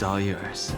It's all yours.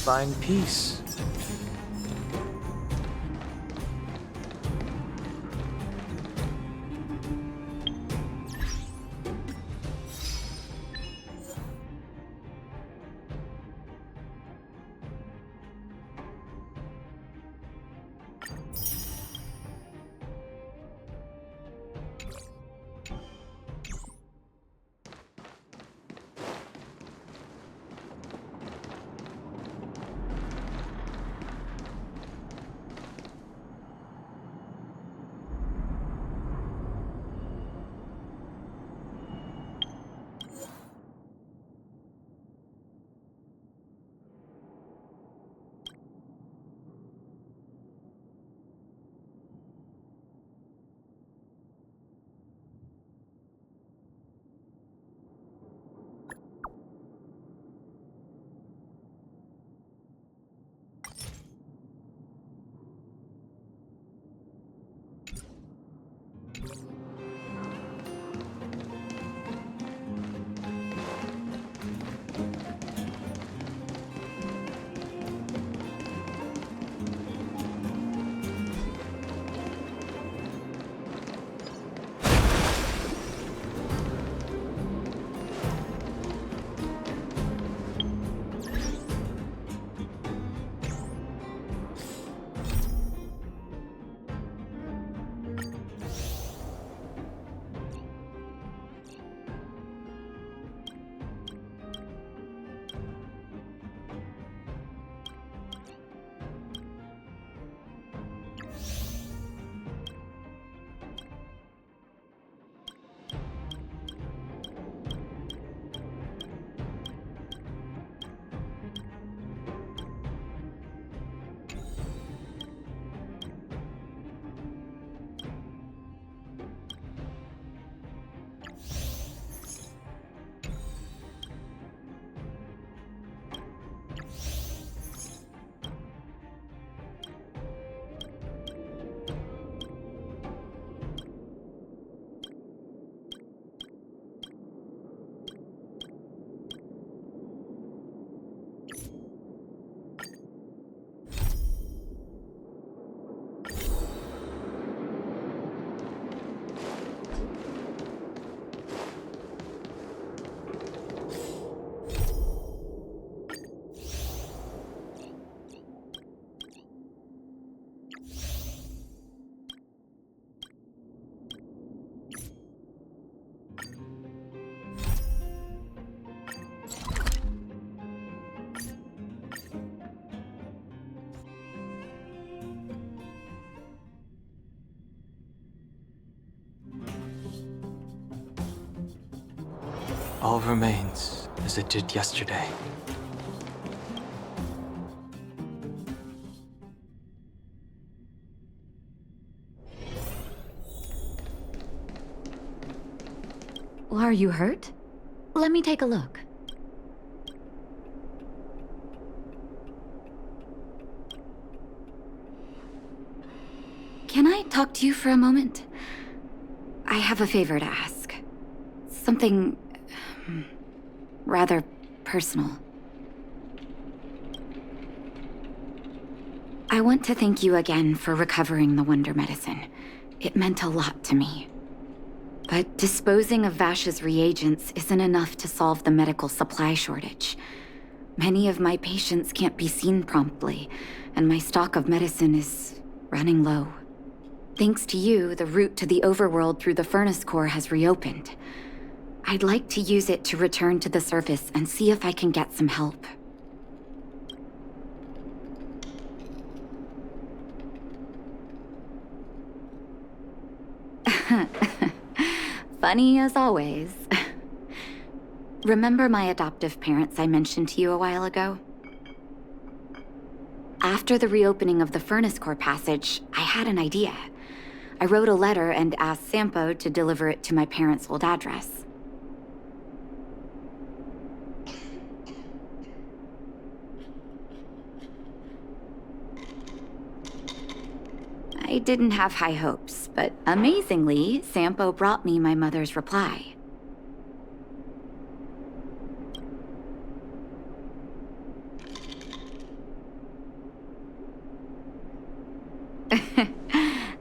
find peace. All remains as it did yesterday. Are you hurt? Let me take a look. Can I talk to you for a moment? I have a favor to ask. Something rather personal. I want to thank you again for recovering the Wonder Medicine. It meant a lot to me. But disposing of Vash's reagents isn't enough to solve the medical supply shortage. Many of my patients can't be seen promptly, and my stock of medicine is running low. Thanks to you, the route to the overworld through the furnace core has reopened. I'd like to use it to return to the surface and see if I can get some help. Funny as always. Remember my adoptive parents I mentioned to you a while ago? After the reopening of the furnace core passage, I had an idea. I wrote a letter and asked Sampo to deliver it to my parents' old address. I didn't have high hopes, but amazingly, Sampo brought me my mother's reply.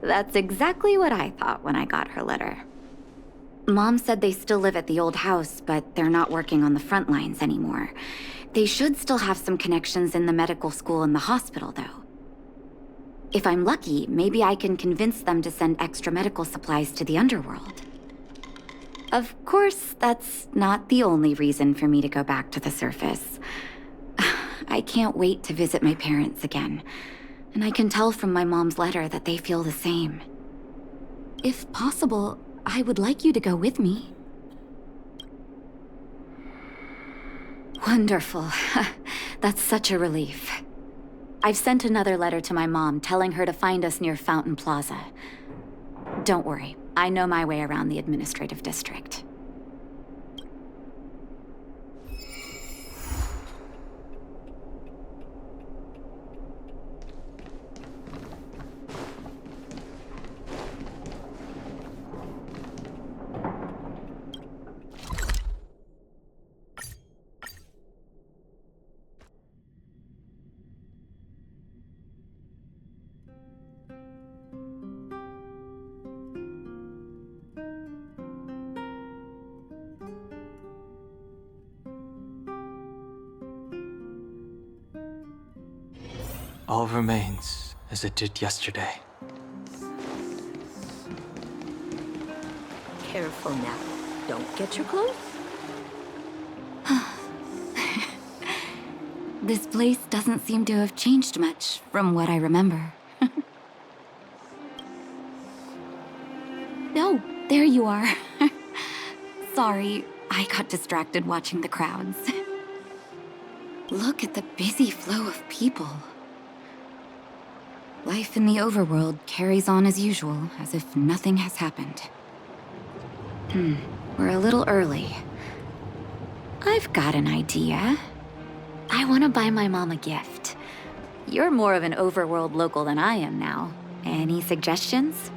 That's exactly what I thought when I got her letter. Mom said they still live at the old house, but they're not working on the front lines anymore. They should still have some connections in the medical school and the hospital, though. If I'm lucky, maybe I can convince them to send extra medical supplies to the underworld. Of course, that's not the only reason for me to go back to the surface. I can't wait to visit my parents again, and I can tell from my mom's letter that they feel the same. If possible, I would like you to go with me. Wonderful. That's such a relief. I've sent another letter to my mom telling her to find us near Fountain Plaza. Don't worry, I know my way around the administrative district. All remains as it did yesterday. Careful now. Don't get your clothes. This place doesn't seem to have changed much from what I remember. Oh, there you are. Sorry, I got distracted watching the crowds. Look at the busy flow of people. Life in the overworld carries on as usual, as if nothing has happened. We're a little early. I've got an idea. I want to buy my mom a gift. You're more of an overworld local than I am now. Any suggestions?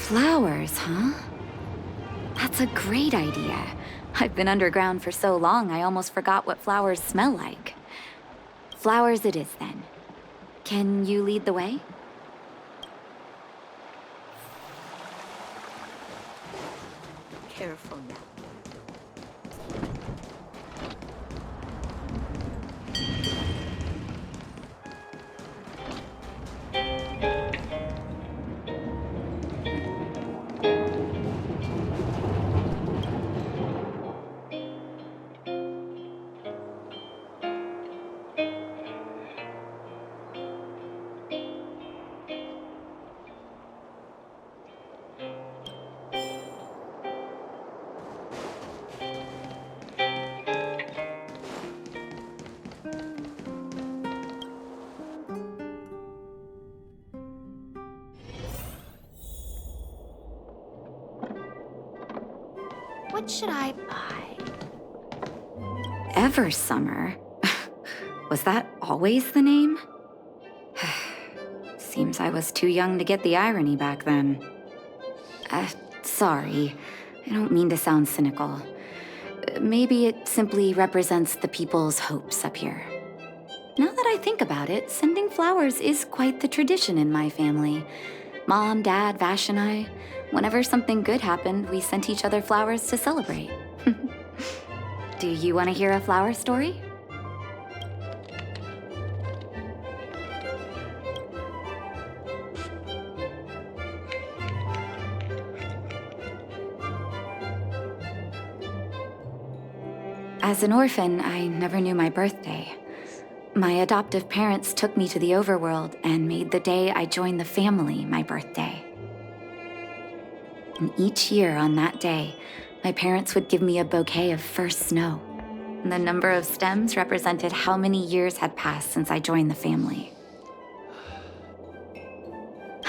Flowers, huh? That's a great idea. I've been underground for so long, I almost forgot what flowers smell like. Flowers it is, then. Can you lead the way? Careful now. What should I buy? Eversummer? Was that always the name? Seems I was too young to get the irony back then. Sorry. I don't mean to sound cynical. Maybe it simply represents the people's hopes up here. Now that I think about it, sending flowers is quite the tradition in my family. Mom, Dad, Vash, and I, whenever something good happened, we sent each other flowers to celebrate. Do you want to hear a flower story? As an orphan, I never knew my birthday. My adoptive parents took me to the overworld and made the day I joined the family my birthday. And each year on that day, my parents would give me a bouquet of first snow. And the number of stems represented how many years had passed since I joined the family.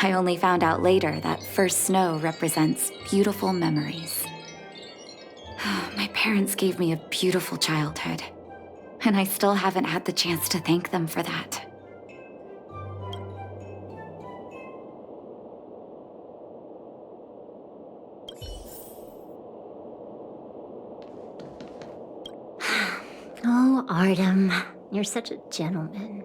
I only found out later that first snow represents beautiful memories. My parents gave me a beautiful childhood, and I still haven't had the chance to thank them for that. Artem, you're such a gentleman.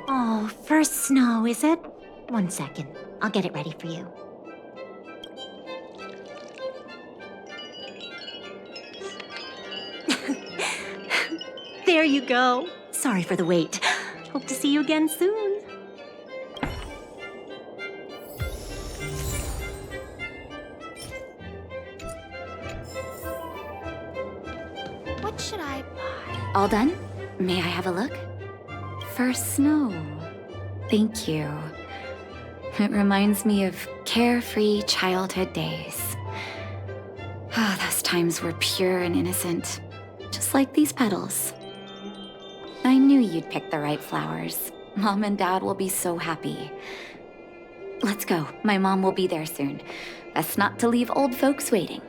Oh, first snow, is it? 1 second. I'll get it ready for you. There you go. Sorry for the wait. Hope to see you again soon. What should I buy? All done? May I have a look? First snow. Thank you. It reminds me of carefree childhood days. Ah, those times were pure and innocent, just like these petals. I knew you'd pick the right flowers. Mom and Dad will be so happy. Let's go. My mom will be there soon. Best not to leave old folks waiting.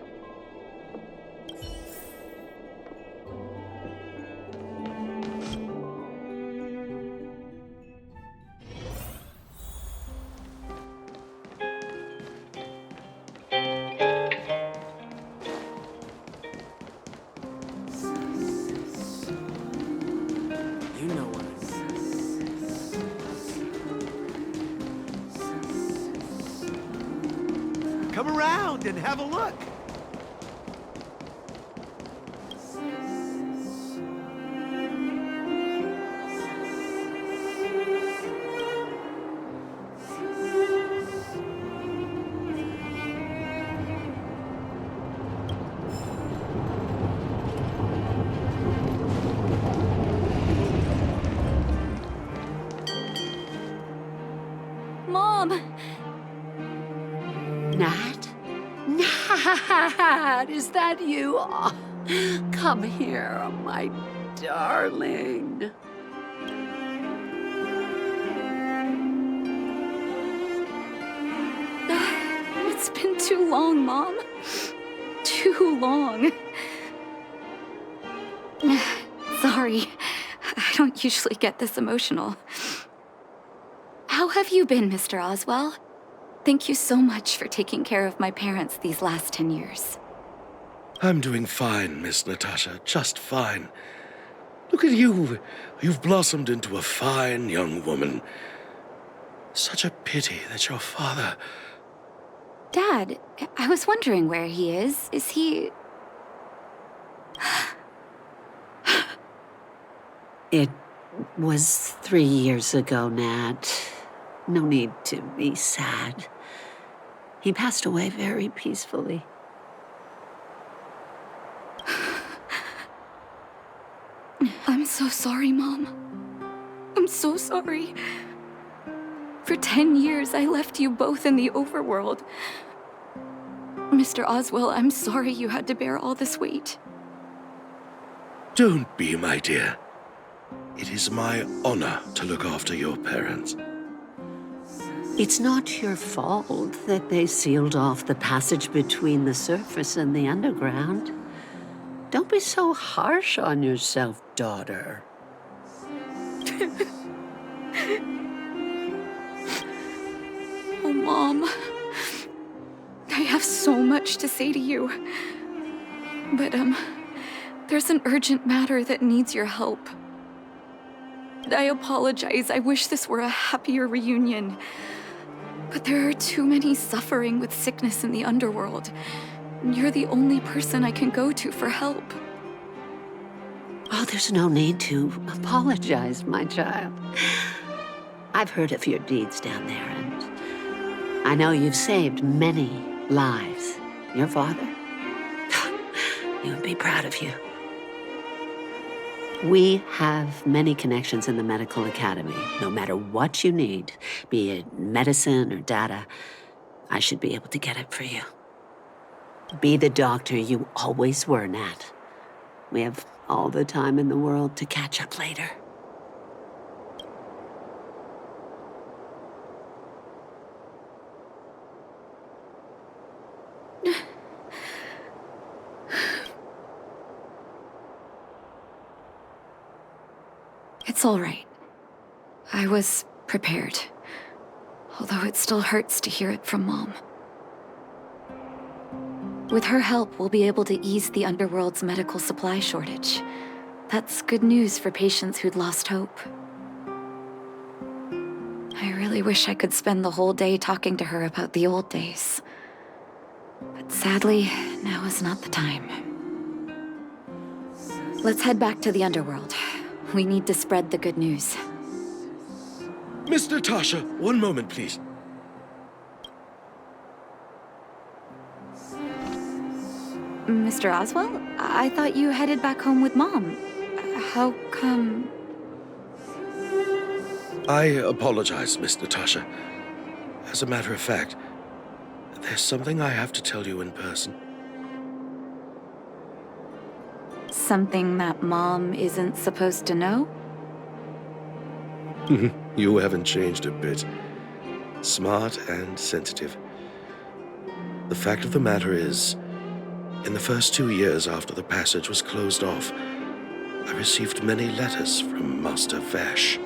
You know what? Come around and have a look. Mom! Nat? Nat, is that you? Oh, come here, my darling. It's been too long, Mom. Too long. Sorry. I don't usually get this emotional. How have you been, Mr. Oswell? Thank you so much for taking care of my parents these last 10 years. I'm doing fine, Miss Natasha, just fine. Look at you. You've blossomed into a fine young woman. Such a pity that your father... Dad, I was wondering where he is. Is he... It was 3 years ago, Nat. No need to be sad. He passed away very peacefully. I'm so sorry, Mom. I'm so sorry. For 10 years, I left you both in the overworld. Mr. Oswell, I'm sorry you had to bear all this weight. Don't be, my dear. It is my honor to look after your parents. It's not your fault that they sealed off the passage between the surface and the underground. Don't be so harsh on yourself, daughter. Oh, Mom. I have so much to say to you. But, there's an urgent matter that needs your help. I apologize. I wish this were a happier reunion. But there are too many suffering with sickness in the underworld. You're the only person I can go to for help. Oh, there's no need to apologize, my child. I've heard of your deeds down there, and I know you've saved many lives. Your father? He would be proud of you. We have many connections in the medical academy. No matter what you need, be it medicine or data, I should be able to get it for you. Be the doctor you always were, Nat. We have all the time in the world to catch up later. It's all right. I was prepared. Although it still hurts to hear it from Mom. With her help, we'll be able to ease the Underworld's medical supply shortage. That's good news for patients who'd lost hope. I really wish I could spend the whole day talking to her about the old days. But sadly, now is not the time. Let's head back to the Underworld. We need to spread the good news. Miss Natasha, one moment, please. Mr. Oswell? I thought you headed back home with Mom. How come... I apologize, Miss Natasha. As a matter of fact, there's something I have to tell you in person. Something that Mom isn't supposed to know? You haven't changed a bit. Smart and sensitive. The fact of the matter is, in the first 2 years after the passage was closed off, I received many letters from Master Vash.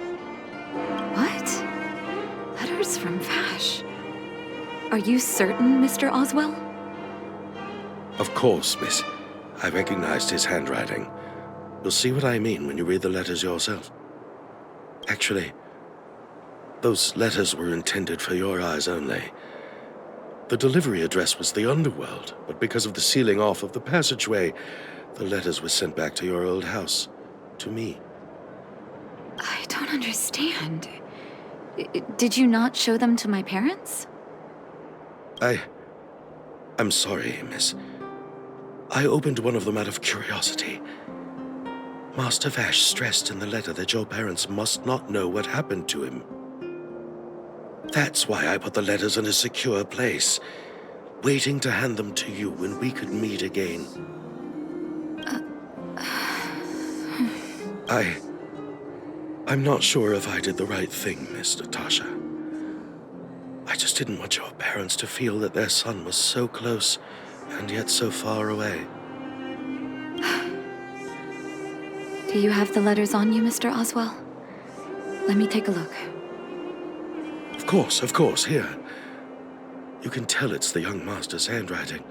What? Letters from Vash? Are you certain, Mr. Oswell? Of course, miss. I recognized his handwriting. You'll see what I mean when you read the letters yourself. Actually, those letters were intended for your eyes only. The delivery address was the Underworld, but because of the sealing off of the passageway, the letters were sent back to your old house, to me. I don't understand. Did you not show them to my parents? I'm sorry, miss. I opened one of them out of curiosity. Master Vash stressed in the letter that your parents must not know what happened to him. That's why I put the letters in a secure place, waiting to hand them to you when we could meet again. I'm not sure if I did the right thing, Miss Natasha. I just didn't want your parents to feel that their son was so close and yet so far away. Do you have the letters on you, Mr. Oswell? Let me take a look. Of course, here. You can tell it's the young master's handwriting.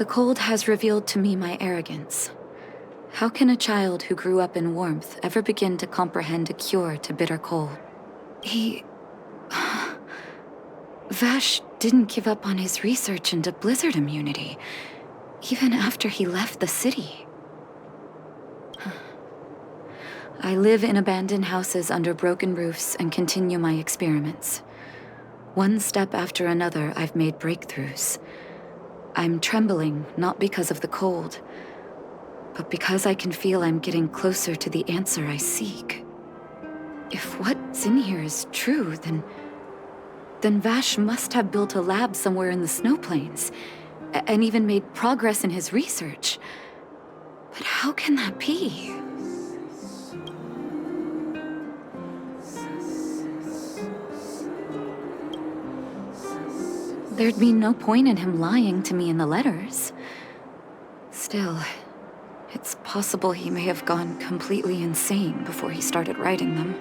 The cold has revealed to me my arrogance. How can a child who grew up in warmth ever begin to comprehend a cure to bitter cold? Vash didn't give up on his research into blizzard immunity, even after he left the city. I live in abandoned houses under broken roofs and continue my experiments. One step after another, I've made breakthroughs. I'm trembling, not because of the cold, but because I can feel I'm getting closer to the answer I seek. If what's in here is true, then Vash must have built a lab somewhere in the snow plains, and even made progress in his research. But how can that be? There'd be no point in him lying to me in the letters. Still, it's possible he may have gone completely insane before he started writing them.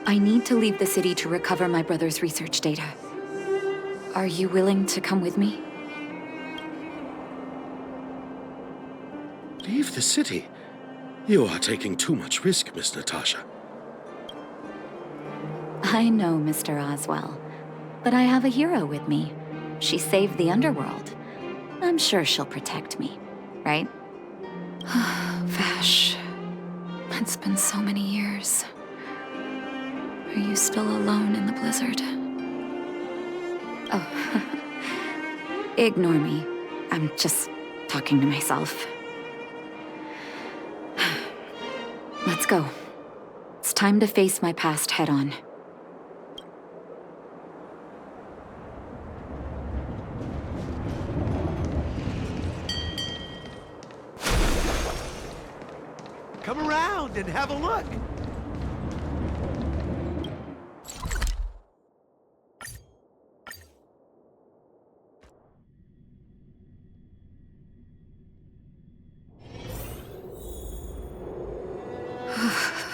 I need to leave the city to recover my brother's research data. Are you willing to come with me? Leave the city? You are taking too much risk, Miss Natasha. I know, Mr. Oswell. But I have a hero with me. She saved the underworld. I'm sure she'll protect me, right? Vash, it's been so many years. Are you still alone in the blizzard? Oh, ignore me. I'm just talking to myself. Let's go. It's time to face my past head-on. Come around and have a look.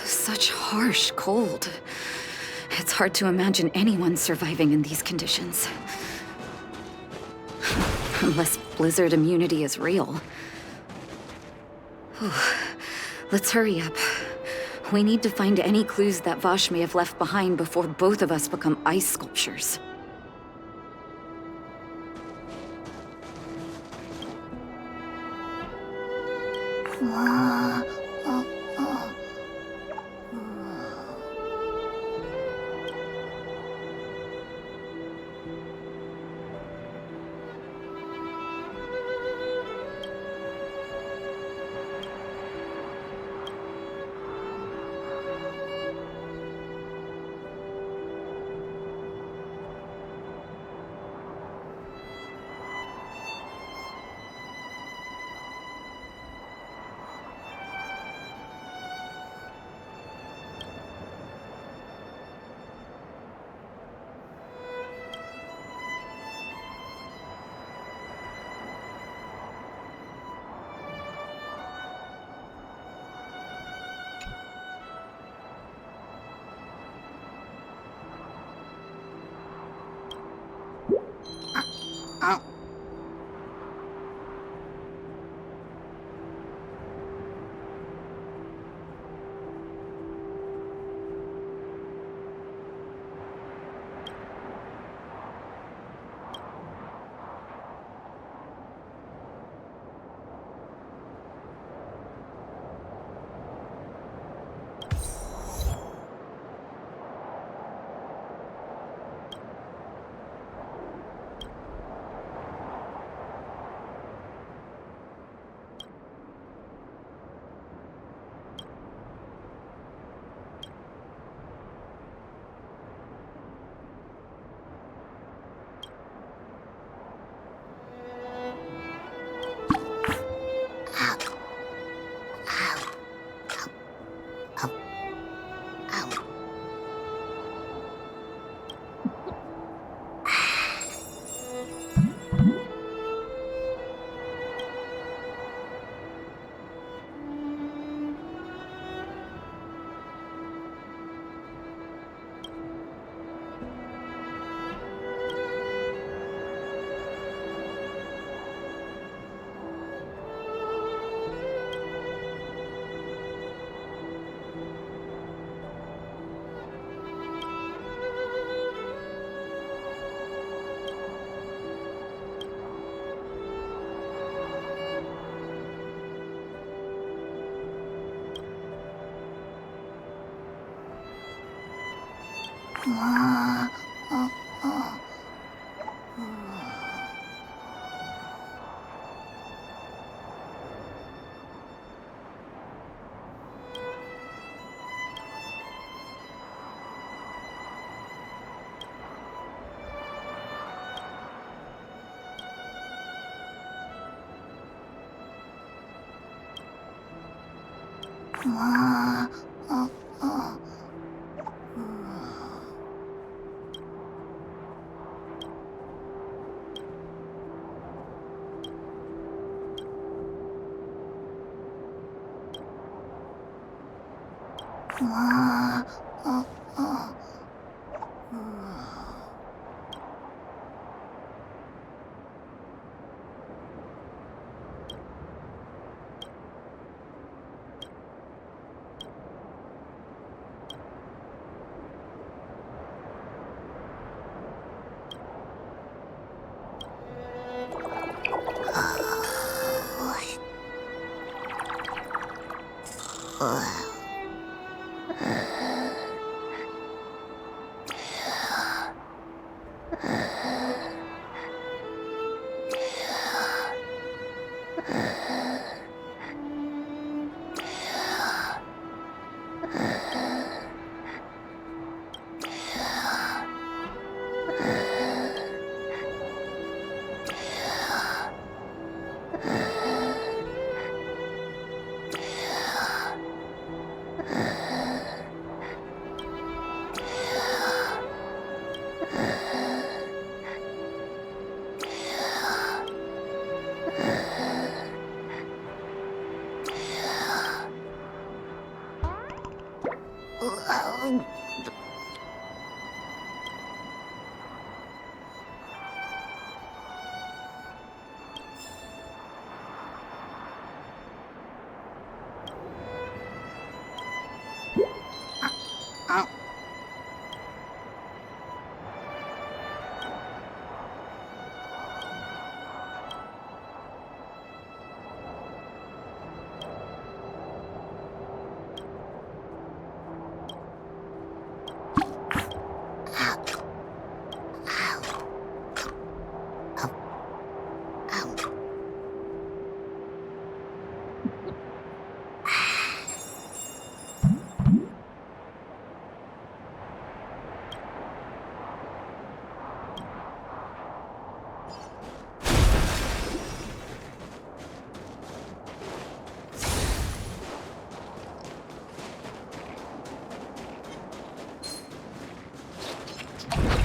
Such harsh cold. It's hard to imagine anyone surviving in these conditions. Unless blizzard immunity is real. Let's hurry up. We need to find any clues that Vash may have left behind before both of us become ice sculptures.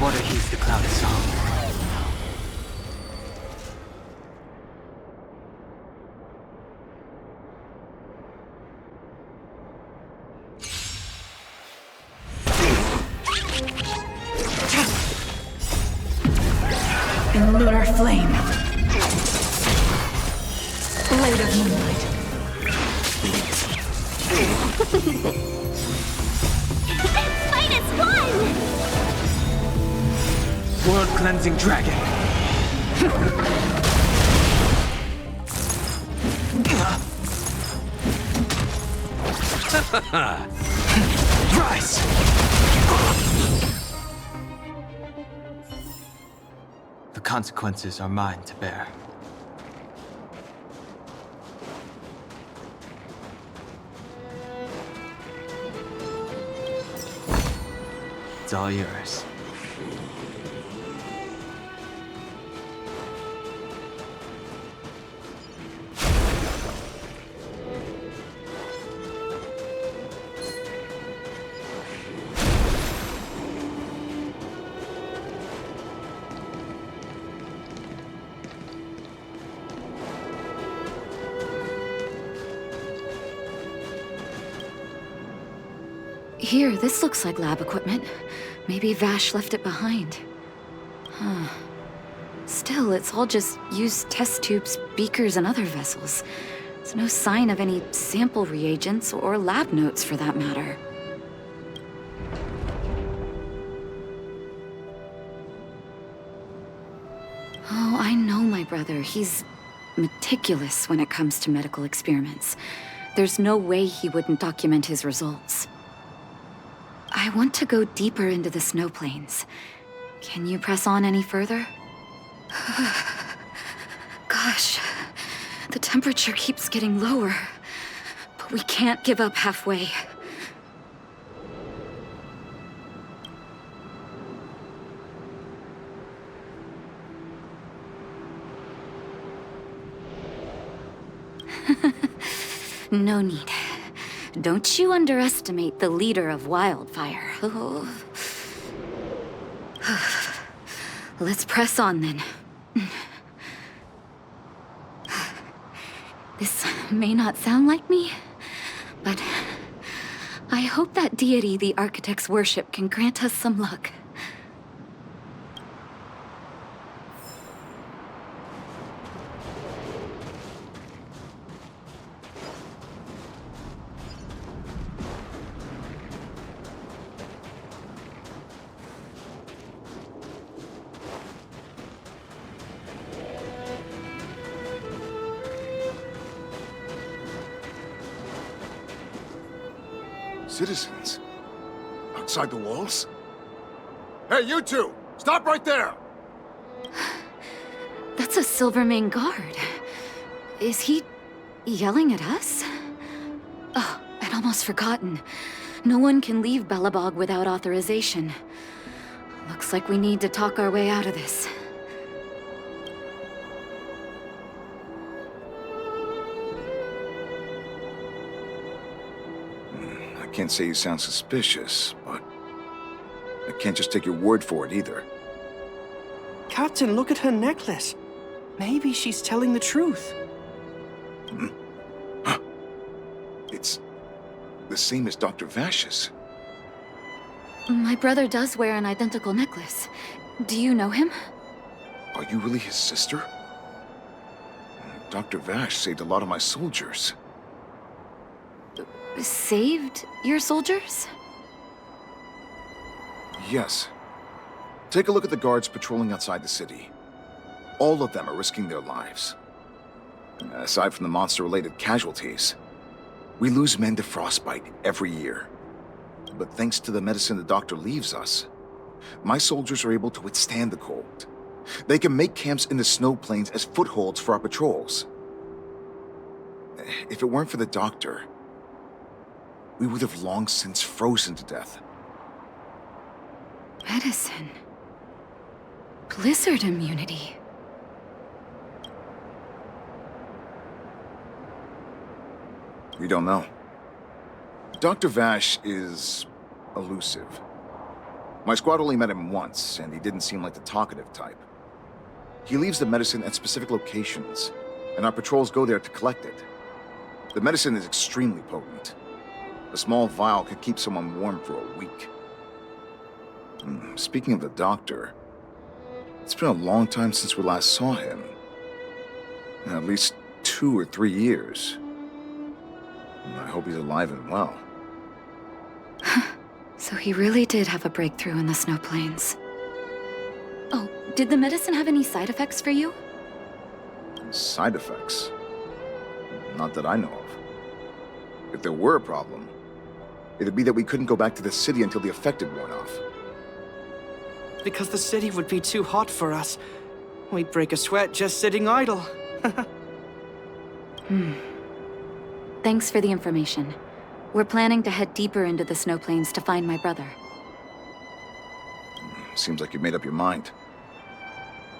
Water heeds the cloud song. In lunar flame. Blade of moonlight. Fight as one! World cleansing dragon. Rise. The consequences are mine to bear. It's all yours. Here, this looks like lab equipment. Maybe Vash left it behind. Huh. Still, it's all just used test tubes, beakers, and other vessels. There's no sign of any sample reagents or lab notes for that matter. Oh, I know my brother. He's meticulous when it comes to medical experiments. There's no way he wouldn't document his results. I want to go deeper into the snow plains. Can you press on any further? Gosh, the temperature keeps getting lower. But we can't give up halfway. No need. Don't you underestimate the leader of Wildfire. Oh. Let's press on then. This may not sound like me, but I hope that deity the architects worship can grant us some luck. Citizens? Outside the walls? Hey, you two! Stop right there! That's a Silvermane guard. Is he yelling at us? Oh, I'd almost forgotten. No one can leave Belobog without authorization. Looks like we need to talk our way out of this. I can't say you sound suspicious, but I can't just take your word for it either. Captain, look at her necklace. Maybe she's telling the truth. Huh. It's the same as Dr. Vash's. My brother does wear an identical necklace. Do you know him? Are you really his sister? Dr. Vash saved a lot of my soldiers. Saved your soldiers? Yes. Take a look at the guards patrolling outside the city. All of them are risking their lives. Aside from the monster-related casualties, we lose men to frostbite every year. But thanks to the medicine the doctor leaves us, my soldiers are able to withstand the cold. They can make camps in the snow plains as footholds for our patrols. If it weren't for the doctor, we would have long since frozen to death. Medicine. Blizzard immunity. We don't know. Dr. Vash is elusive. My squad only met him once, and he didn't seem like the talkative type. He leaves the medicine at specific locations, and our patrols go there to collect it. The medicine is extremely potent. A small vial could keep someone warm for a week. Speaking of the doctor, it's been a long time since we last saw him. At least 2 or 3 years. I hope he's alive and well. So he really did have a breakthrough in the snow plains. Oh, did the medicine have any side effects for you? Side effects? Not that I know of. If there were a problem, it'd be that we couldn't go back to the city until the effect had worn off. Because the city would be too hot for us. We'd break a sweat just sitting idle. Thanks for the information. We're planning to head deeper into the snow plains to find my brother. Seems like you've made up your mind.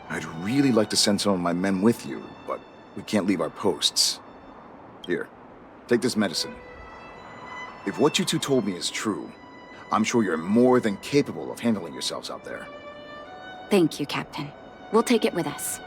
I'd really like to send some of my men with you, but we can't leave our posts. Here, take this medicine. If what you two told me is true, I'm sure you're more than capable of handling yourselves out there. Thank you, Captain. We'll take it with us.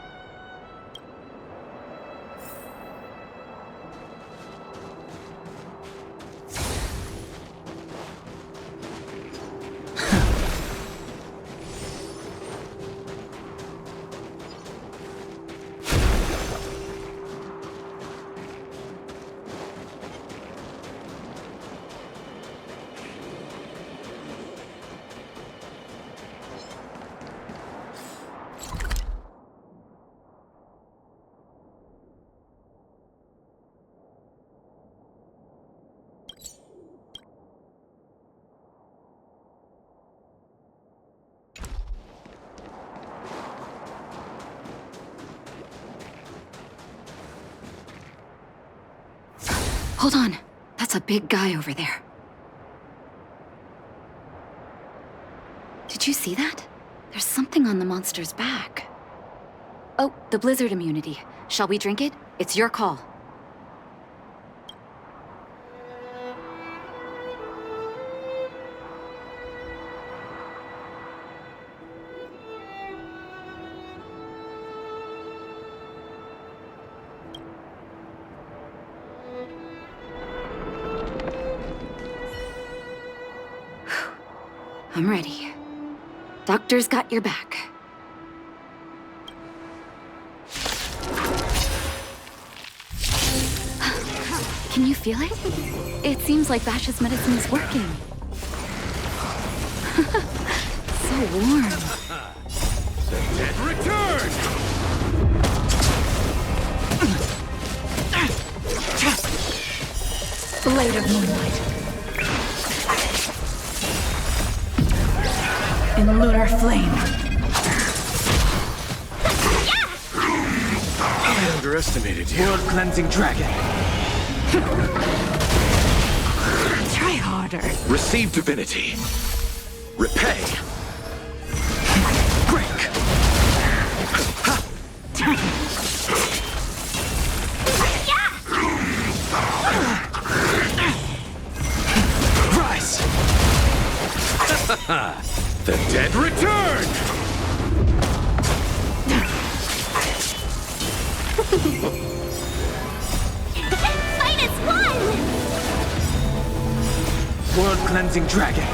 Hold on. That's a big guy over there. Did you see that? There's something on the monster's back. Oh, the blizzard immunity. Shall we drink it? It's your call. I'm ready. Doctor's got your back. Can you feel it? It seems like Vash's medicine is working. So warm. Return! Blade of moonlight. In lunar flame. I underestimated you. World cleansing dragon. Try harder. Receive divinity. Repay. Break. Rise. The dead return. Fight is won! World cleansing dragon.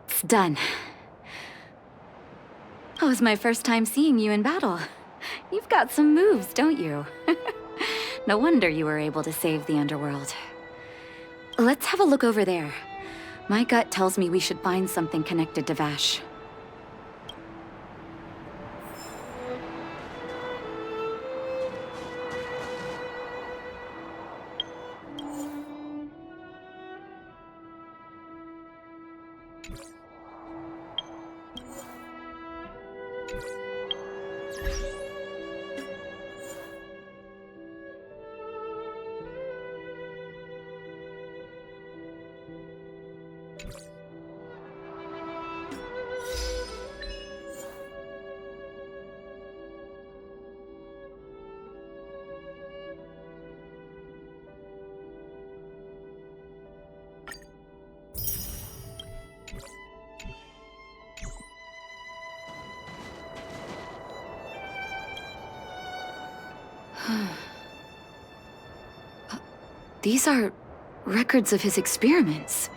It's done. That was my first time seeing you in battle. You've got some moves, don't you? No wonder you were able to save the underworld. Let's have a look over there. My gut tells me we should find something connected to Vash. These are records of his experiments.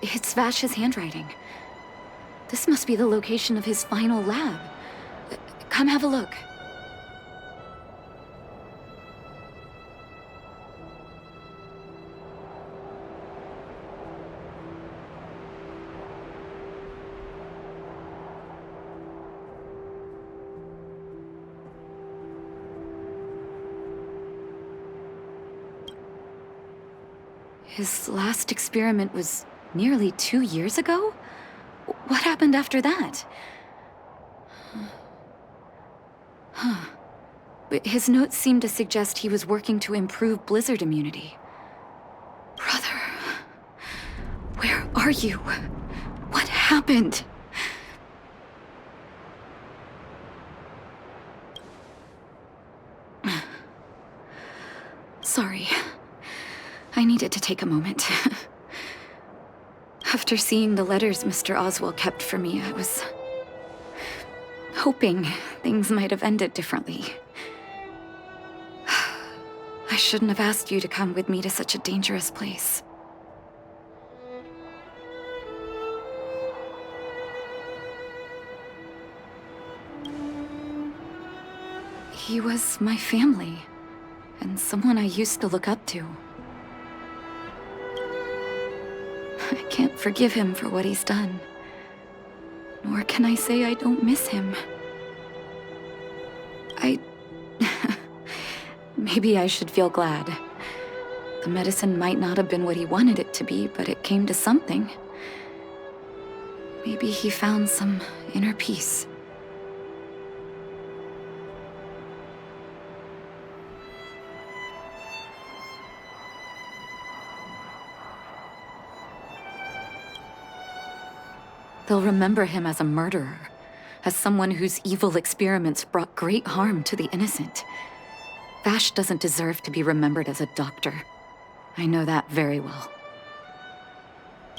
It's Vash's handwriting. This must be the location of his final lab. Come have a look. His last experiment was nearly 2 years ago? What happened after that? But his notes seem to suggest he was working to improve blizzard immunity. Brother, where are you? What happened? Sorry. I needed to take a moment. After seeing the letters Mr. Oswell kept for me, I was hoping things might have ended differently. I shouldn't have asked you to come with me to such a dangerous place. He was my family, and someone I used to look up to. I can't forgive him for what he's done. Nor can I say I don't miss him. Maybe I should feel glad. The medicine might not have been what he wanted it to be, but it came to something. Maybe he found some inner peace. They'll remember him as a murderer, as someone whose evil experiments brought great harm to the innocent. Vash doesn't deserve to be remembered as a doctor. I know that very well.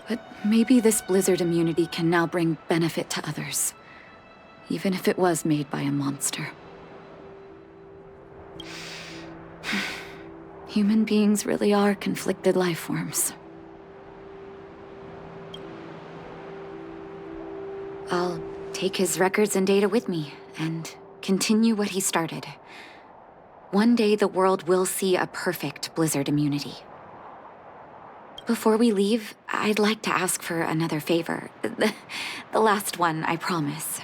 But maybe this blizzard immunity can now bring benefit to others, even if it was made by a monster. Human beings really are conflicted life forms. I'll take his records and data with me, and continue what he started. One day the world will see a perfect blizzard immunity. Before we leave, I'd like to ask for another favor. The last one, I promise.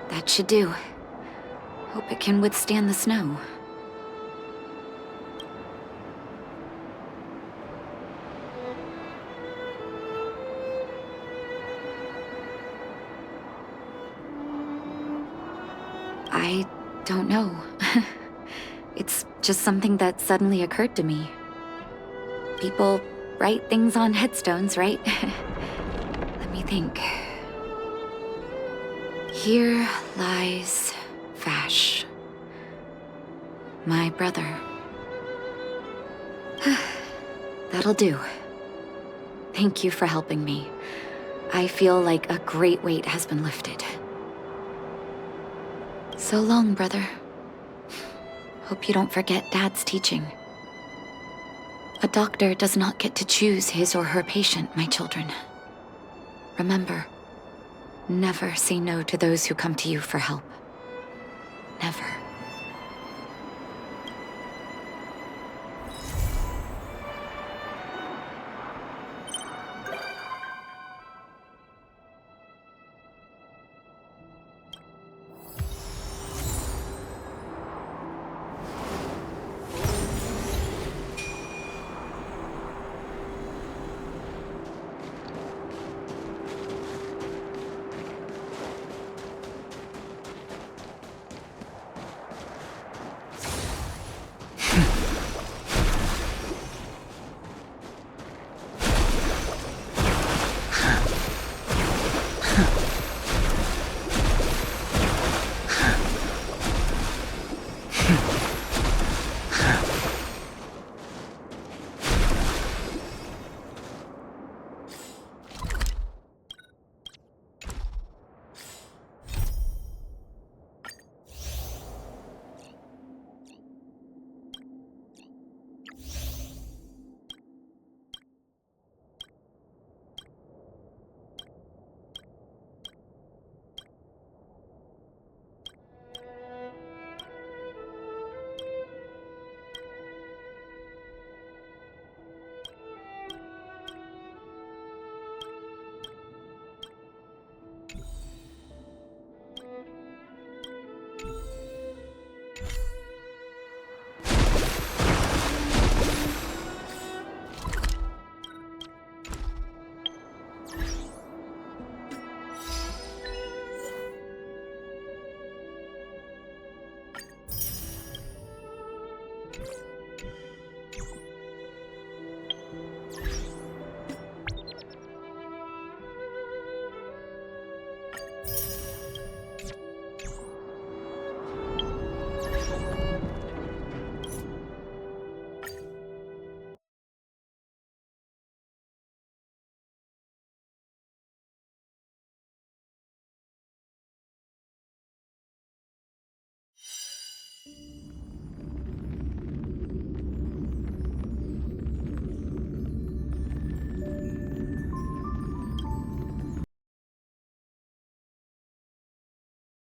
That should do. Hope it can withstand the snow. I don't know. It's just something that suddenly occurred to me. People write things on headstones, right? Let me think. Here lies Vash, my brother. That'll do. Thank you for helping me. I feel like a great weight has been lifted. So long, brother. Hope you don't forget Dad's teaching. A doctor does not get to choose his or her patient, my children. Remember, never say no to those who come to you for help. Never.